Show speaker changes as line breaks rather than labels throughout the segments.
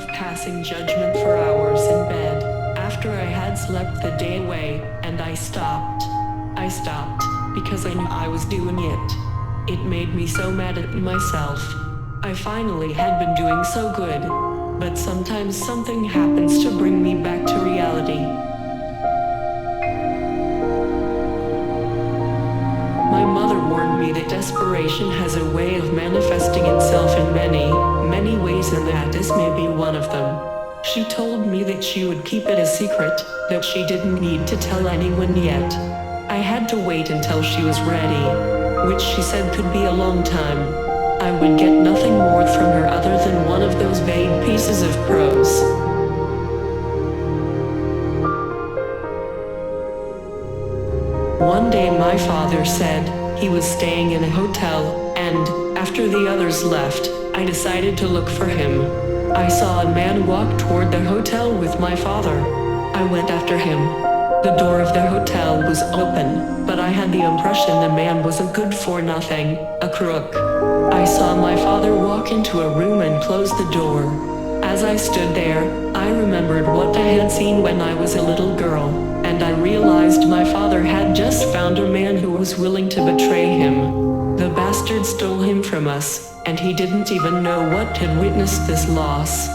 passing judgment for hours in bed, after I had slept the day away, and I stopped. I stopped, because I knew I was doing it. It made me so mad at myself. I finally had been doing so good, but sometimes something happens to bring me back to reality. My mother warned me that desperation has a way of manifesting itself in many, many ways, and that this may be one of them. She told me that she would keep it a secret, that she didn't need to tell anyone yet. I had to wait until she was ready, which she said could be a long time. I would get nothing more from her other than one of those vague pieces of prose. One day my father said he was staying in a hotel, and, after the others left, I decided to look for him. I saw a man walk toward the hotel with my father. I went after him. The door of the hotel was open, but I had the impression the man was a good-for-nothing, a crook. I saw my father walk into a room and close the door. As I stood there, I remembered what I had seen when I was a little girl, and I realized my father had just found a man who was willing to betray him. The bastard stole him from us, and he didn't even know what had witnessed this loss.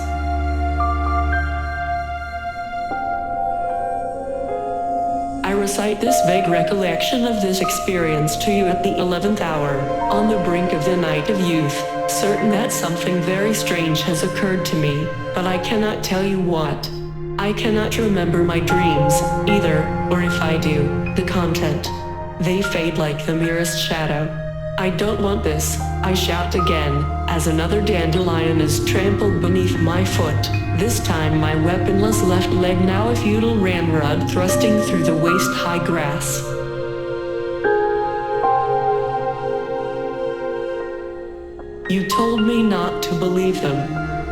I recite this vague recollection of this experience to you at the 11th hour, on the brink of the night of youth, certain that something very strange has occurred to me, but I cannot tell you what. I cannot remember my dreams, either, or if I do, the content. They fade like the merest shadow. I don't want this, I shout again, as another dandelion is trampled beneath my foot, this time my weaponless left leg now a futile ramrod thrusting through the waist-high grass. You told me not to believe them.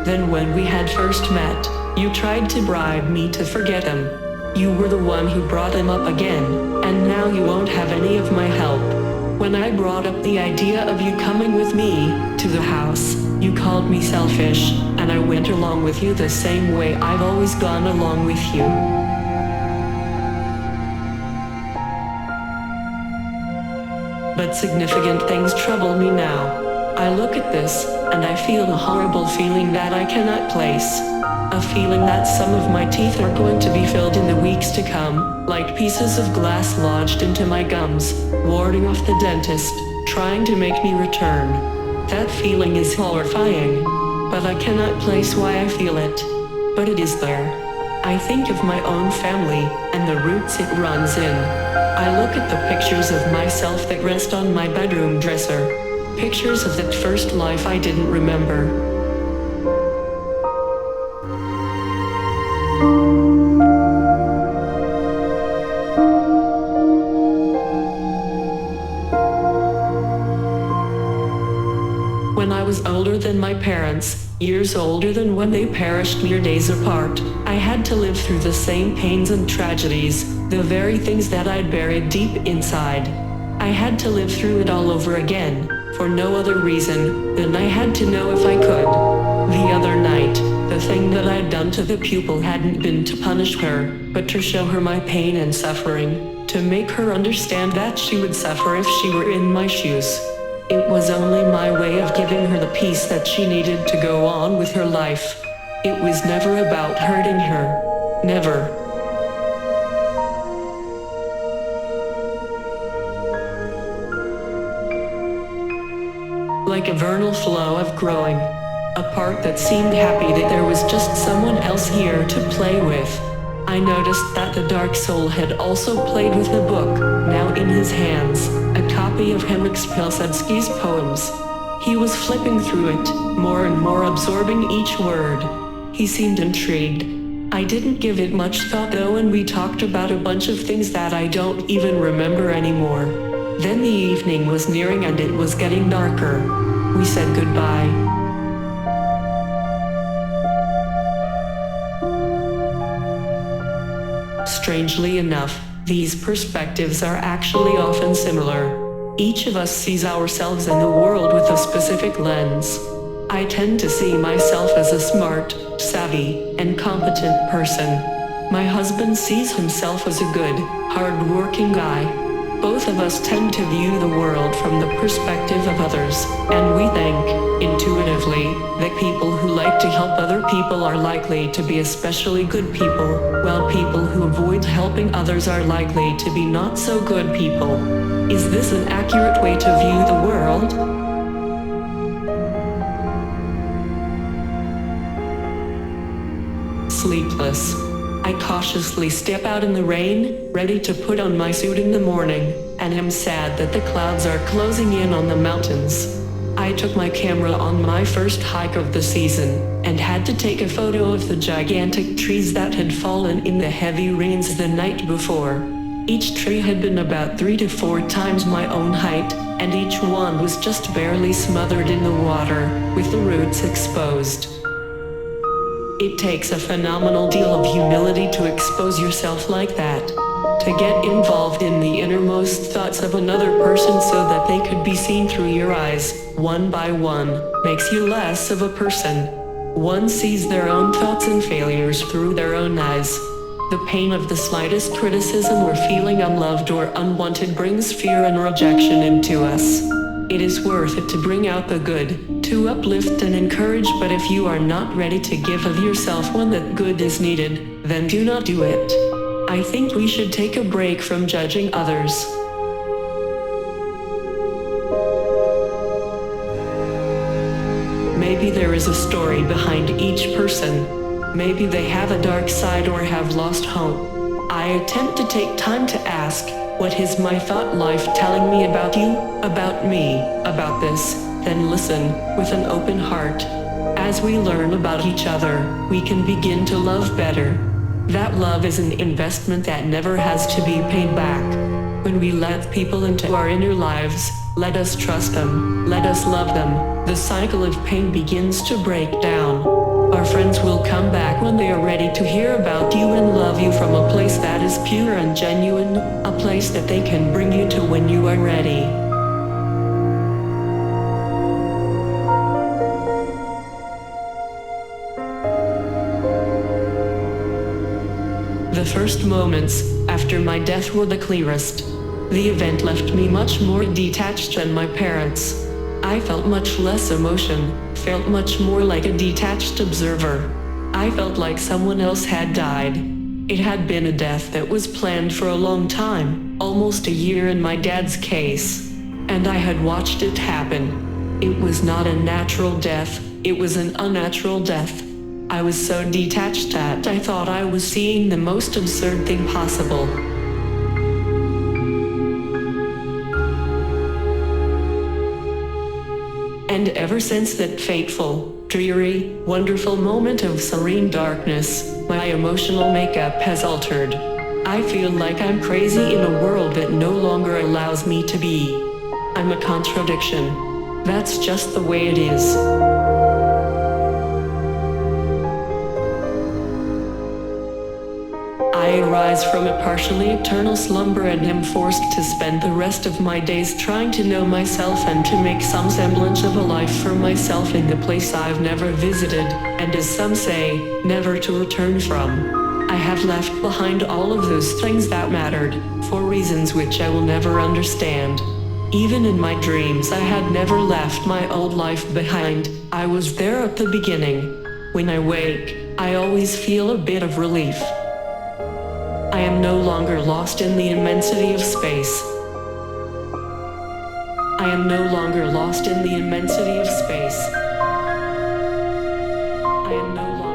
Then when we had first met, you tried to bribe me to forget them. You were the one who brought them up again, and now you won't have any of my help. When I brought up the idea of you coming with me to the house, you called me selfish, and I went along with you the same way I've always gone along with you. But significant things trouble me now. I look at this, and I feel a horrible feeling that I cannot place. A feeling that some of my teeth are going to be filled in the weeks to come, like pieces of glass lodged into my gums, warding off the dentist, trying to make me return. That feeling is horrifying, but I cannot place why I feel it. But it is there. I think of my own family, and the roots it runs in. I look at the pictures of myself that rest on my bedroom dresser. Pictures of that first life I didn't remember. When I was older than my parents, years older than when they perished mere days apart, I had to live through the same pains and tragedies, the very things that I'd buried deep inside. I had to live through it all over again, for no other reason than I had to know if I could. The other night, the thing that I'd done to the pupil hadn't been to punish her, but to show her my pain and suffering, to make her understand that she would suffer if she were in my shoes. It was only my way of giving her the peace that she needed to go on with her life. It was never about hurting her. Never. Like a vernal flow of growing. A part that seemed happy that there was just someone else here to play with. I noticed that the dark soul had also played with the book, now in his hands, a copy of Henryk Pilsudski's poems. He was flipping through it, more and more absorbing each word. He seemed intrigued. I didn't give it much thought though, and we talked about a bunch of things that I don't even remember anymore. Then the evening was nearing and it was getting darker. We said goodbye. Strangely enough, these perspectives are actually often similar. Each of us sees ourselves and the world with a specific lens. I tend to see myself as a smart, savvy, and competent person. My husband sees himself as a good, hard-working guy. Both of us tend to view the world from the perspective of others, and we think, intuitively, that people who like to help other people are likely to be especially good people, while people who avoid helping others are likely to be not so good people. Is this an accurate way to view the world? Sleepless. I cautiously step out in the rain, ready to put on my suit in the morning, and am sad that the clouds are closing in on the mountains. I took my camera on my first hike of the season, and had to take a photo of the gigantic trees that had fallen in the heavy rains the night before. Each tree had been about 3 to 4 times my own height, and each one was just barely smothered in the water, with the roots exposed. It takes a phenomenal deal of humility to expose yourself like that. To get involved in the innermost thoughts of another person so that they could be seen through your eyes, one by one, makes you less of a person. One sees their own thoughts and failures through their own eyes. The pain of the slightest criticism or feeling unloved or unwanted brings fear and rejection into us. It is worth it to bring out the good, to uplift and encourage, but if you are not ready to give of yourself when that good is needed, then do not do it. I think we should take a break from judging others. Maybe there is a story behind each person. Maybe they have a dark side or have lost hope. I attempt to take time to ask, what is my thought life telling me about you, about me, about this? Then listen, with an open heart. As we learn about each other, we can begin to love better. That love is an investment that never has to be paid back. When we let people into our inner lives, let us trust them, let us love them, the cycle of pain begins to break down. Our friends will come back when they are ready to hear about you and love you from a place that is pure and genuine, a place that they can bring you to when you are ready. The first moments after my death were the clearest. The event left me much more detached than my parents. I felt much less emotion, felt much more like a detached observer. I felt like someone else had died. It had been a death that was planned for a long time, almost a year in my dad's case. And I had watched it happen. It was not a natural death, it was an unnatural death. I was so detached that I thought I was seeing the most absurd thing possible. And ever since that fateful, dreary, wonderful moment of serene darkness, my emotional makeup has altered. I feel like I'm crazy in a world that no longer allows me to be. I'm a contradiction. That's just the way it is. I arise from a partially eternal slumber and am forced to spend the rest of my days trying to know myself and to make some semblance of a life for myself in the place I've never visited, and as some say, never to return from. I have left behind all of those things that mattered, for reasons which I will never understand. Even in my dreams I had never left my old life behind, I was there at the beginning. When I wake, I always feel a bit of relief. I am no longer lost in the immensity of space. I am no longer lost in the immensity of space. I am no longer